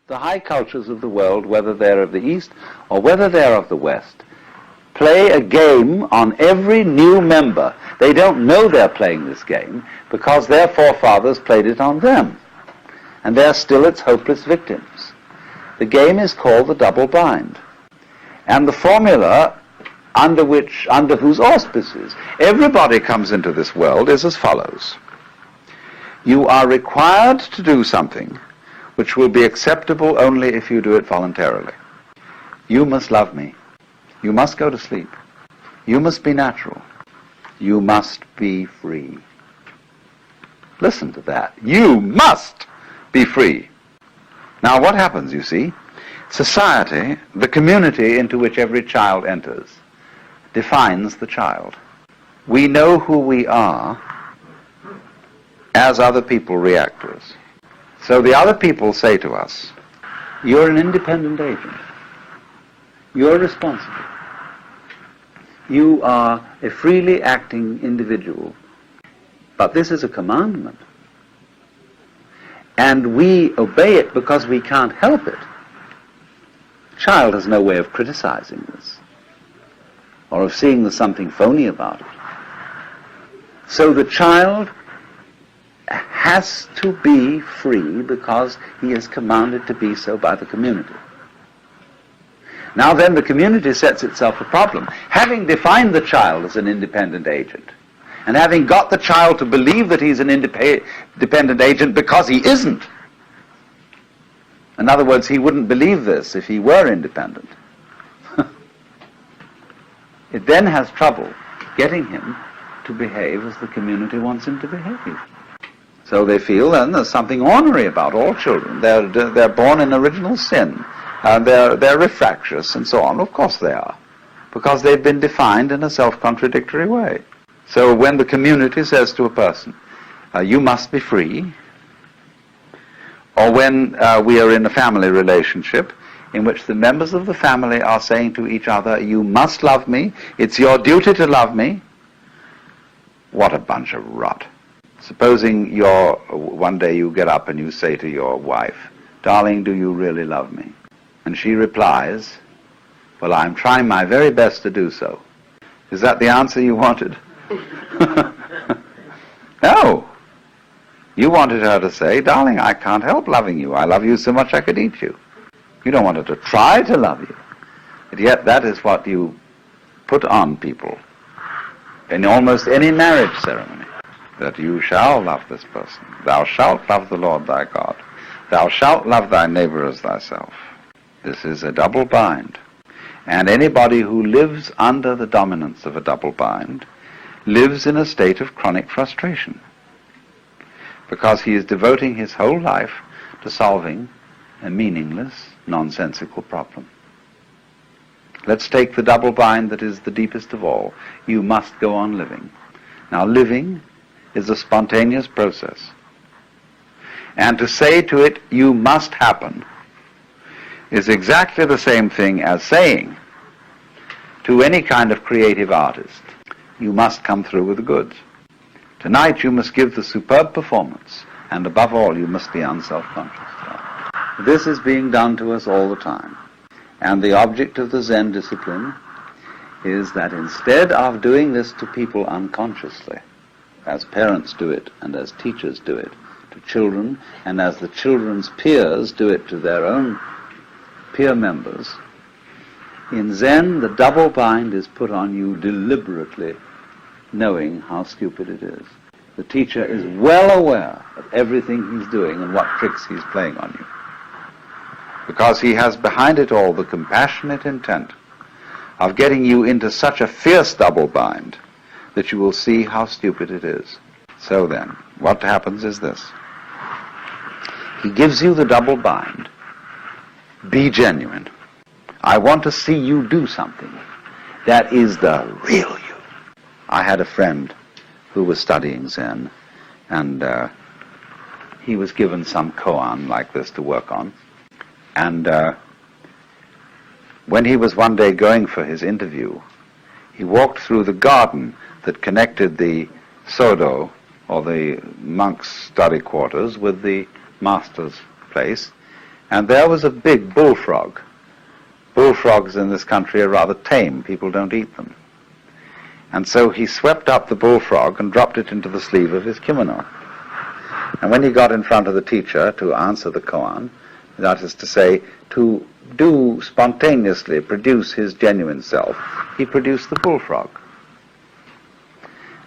The high cultures of the world, whether they're of the East or whether they're of the West, play a game on every new member. They don't know they're playing this game because their forefathers played it on them, and they're still its hopeless victims. The game is called the double bind, and the formula under whose auspices everybody comes into this world is as follows. You are required to do something which will be acceptable only if you do it voluntarily. You must love me. You must go to sleep. You must be natural. You must be free. Listen to that. You must be free. Now what happens, you see? Society, the community into which every child enters, defines the child. We know who we are as other people react to us. So the other people say to us, you're an independent agent. You're responsible. You are a freely acting individual. But this is a commandment. And we obey it because we can't help it. The child has no way of criticizing this, or of seeing there's something phony about it. So the child has to be free because he is commanded to be so by the community. Now then, the community sets itself a problem. Having defined the child as an independent agent, and having got the child to believe that he's an independent agent because he isn't. In other words, he wouldn't believe this if he were independent. It then has trouble getting him to behave as the community wants him to behave. So they feel then there's something ornery about all children. They're born in original sin, and they're refractious and so on. Of course they are, because they've been defined in a self-contradictory way. So when the community says to a person, you must be free, or when we are in a family relationship in which the members of the family are saying to each other, you must love me, it's your duty to love me, what a bunch of rot. Supposing one day you get up and you say to your wife, darling, do you really love me? And she replies, well, I'm trying my very best to do so. Is that the answer you wanted? No. You wanted her to say, darling, I can't help loving you. I love you so much I could eat you. You don't want her to try to love you. But yet that is what you put on people in almost any marriage ceremony. That you shall love this person. Thou shalt love the Lord thy God. Thou shalt love thy neighbor as thyself. This is a double bind. And anybody who lives under the dominance of a double bind lives in a state of chronic frustration, because he is devoting his whole life to solving a meaningless, nonsensical problem. Let's take the double bind that is the deepest of all. You must go on living. Now, living is a spontaneous process. And to say to it, you must happen, is exactly the same thing as saying to any kind of creative artist, you must come through with the goods. Tonight you must give the superb performance, and above all you must be unself-conscious. This is being done to us all the time. And the object of the Zen discipline is that instead of doing this to people unconsciously, as parents do it and as teachers do it to children, and as the children's peers do it to their own peer members, in Zen the double bind is put on you deliberately, knowing how stupid it is. The teacher is well aware of everything he's doing and what tricks he's playing on you, because he has behind it all the compassionate intent of getting you into such a fierce double bind that you will see how stupid it is. So then, what happens is this. He gives you the double bind. Be genuine. I want to see you do something that is the real you. I had a friend who was studying Zen, and he was given some koan like this to work on. And when he was one day going for his interview, he walked through the garden that connected the sodo, or the monk's study quarters, with the master's place, and there was a big bullfrog. Bullfrogs in this country are rather tame. People don't eat them. And so he swept up the bullfrog and dropped it into the sleeve of his kimono. And when he got in front of the teacher to answer the koan, that is to say, to do spontaneously produce his genuine self, he produced the bullfrog.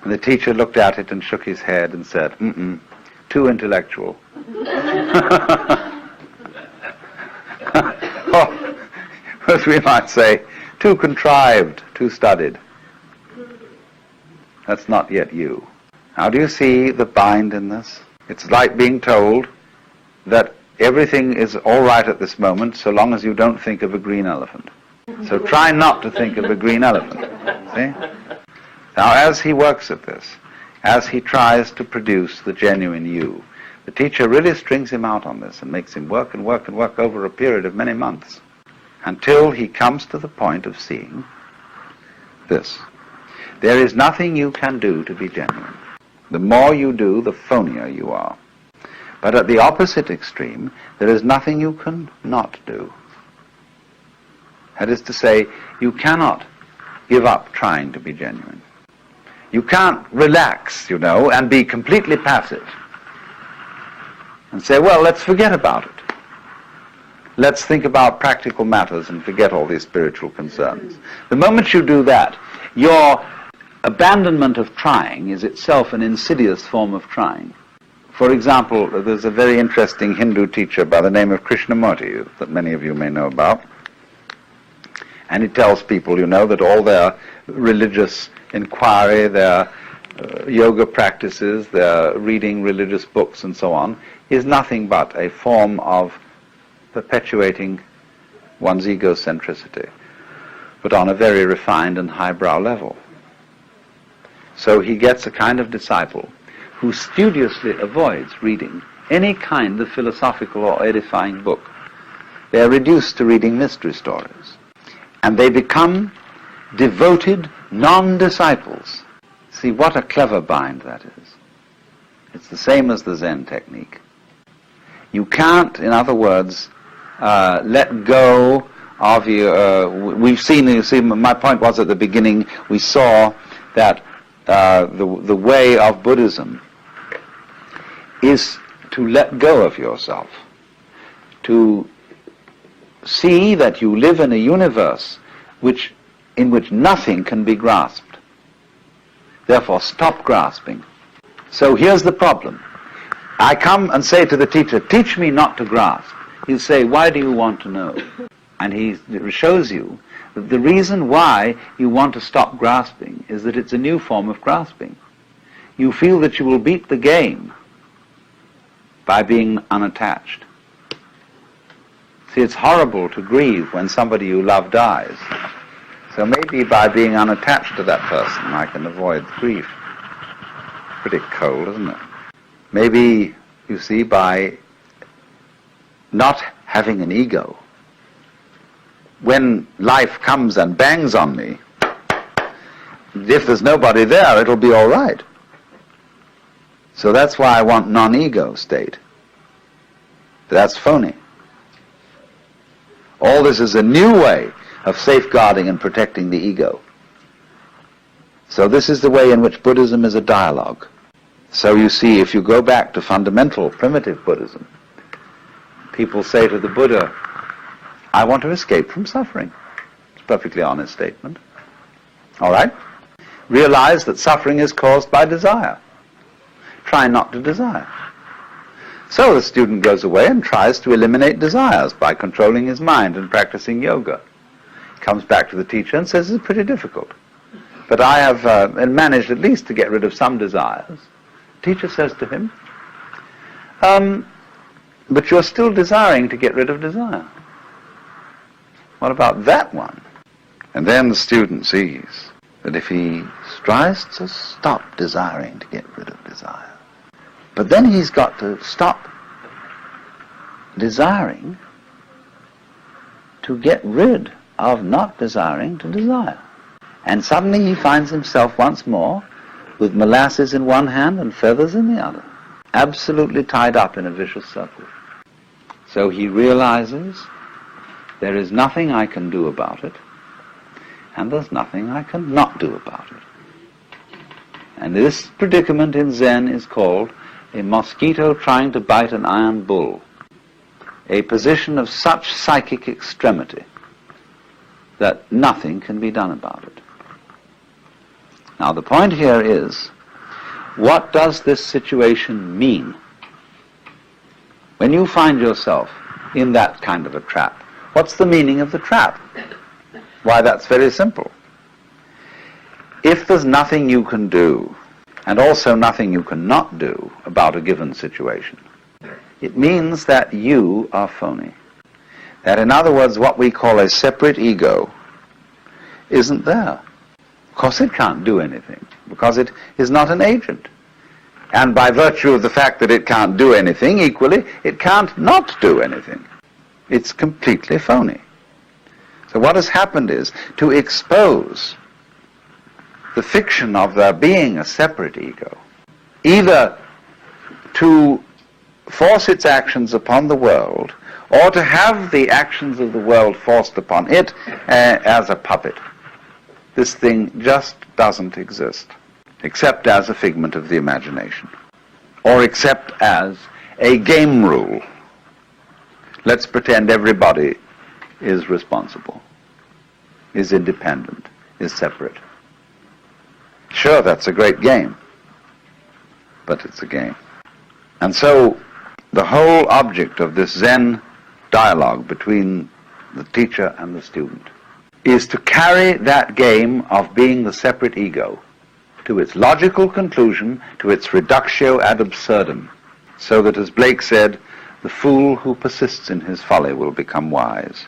And the teacher looked at it and shook his head and said, too intellectual. Or, as we might say, too contrived, too studied. That's not yet you. Now do you see the bind in this? It's like being told that everything is all right at this moment so long as you don't think of a green elephant. So try not to think of a green elephant. See? Now as he works at this, as he tries to produce the genuine you, the teacher really strings him out on this and makes him work and work and work over a period of many months until he comes to the point of seeing this. There is nothing you can do to be genuine. The more you do, the phonier you are. But at the opposite extreme, there is nothing you can not do. That is to say, you cannot give up trying to be genuine. You can't relax, and be completely passive and say, well, let's forget about it. Let's think about practical matters and forget all these spiritual concerns. The moment you do that, your abandonment of trying is itself an insidious form of trying. For example, there's a very interesting Hindu teacher by the name of Krishnamurti that many of you may know about. And he tells people, that all their religious inquiry, their yoga practices, their reading religious books and so on, is nothing but a form of perpetuating one's egocentricity, but on a very refined and highbrow level. So he gets a kind of disciple who studiously avoids reading any kind of philosophical or edifying book. They are reduced to reading mystery stories. And they become devoted non-disciples. See, what a clever bind that is. It's the same as the Zen technique. You can't, in other words, let go of your... we've seen, my point was at the beginning, we saw that the way of Buddhism is to let go of yourself, to see that you live in a universe in which nothing can be grasped. Therefore, stop grasping. So here's the problem. I come and say to the teacher, teach me not to grasp. He'll say, why do you want to know? And he shows you that the reason why you want to stop grasping is that it's a new form of grasping. You feel that you will beat the game by being unattached. See, it's horrible to grieve when somebody you love dies. So maybe by being unattached to that person, I can avoid grief. Pretty cold, isn't it? Maybe, you see, by not having an ego, when life comes and bangs on me, if there's nobody there, it'll be all right. So that's why I want non-ego state. That's phony. All this is a new way of safeguarding and protecting the ego. So this is the way in which Buddhism is a dialogue. So you see, if you go back to fundamental primitive Buddhism, people say to the Buddha, I want to escape from suffering. It's a perfectly honest statement. All right? Realize that suffering is caused by desire. Try not to desire. So the student goes away and tries to eliminate desires by controlling his mind and practicing yoga. Comes back to the teacher and says, it's pretty difficult. But I have managed at least to get rid of some desires. The teacher says to him, but you're still desiring to get rid of desire. What about that one? And then the student sees that if he tries to stop desiring to get rid of desire, but then he's got to stop desiring to get rid of not desiring to desire. And suddenly he finds himself once more with molasses in one hand and feathers in the other, absolutely tied up in a vicious circle. So he realizes there is nothing I can do about it, and there's nothing I can not do about it. And this predicament in Zen is called a mosquito trying to bite an iron bull, a position of such psychic extremity that nothing can be done about it. Now the point here is, what does this situation mean? When you find yourself in that kind of a trap, what's the meaning of the trap? Why, that's very simple. If there's nothing you can do, and also nothing you cannot do about a given situation, it means that you are phony. That, in other words, what we call a separate ego isn't there. Of course it can't do anything, because it is not an agent. And by virtue of the fact that it can't do anything, equally, it can't not do anything. It's completely phony. So what has happened is to expose the fiction of there being a separate ego, either to force its actions upon the world, or to have the actions of the world forced upon it as a puppet. This thing just doesn't exist, except as a figment of the imagination, or except as a game rule. Let's pretend everybody is responsible, is independent, is separate. Sure, that's a great game, but it's a game. And so the whole object of this Zen dialogue between the teacher and the student is to carry that game of being the separate ego to its logical conclusion, to its reductio ad absurdum, so that, as Blake said, the fool who persists in his folly will become wise.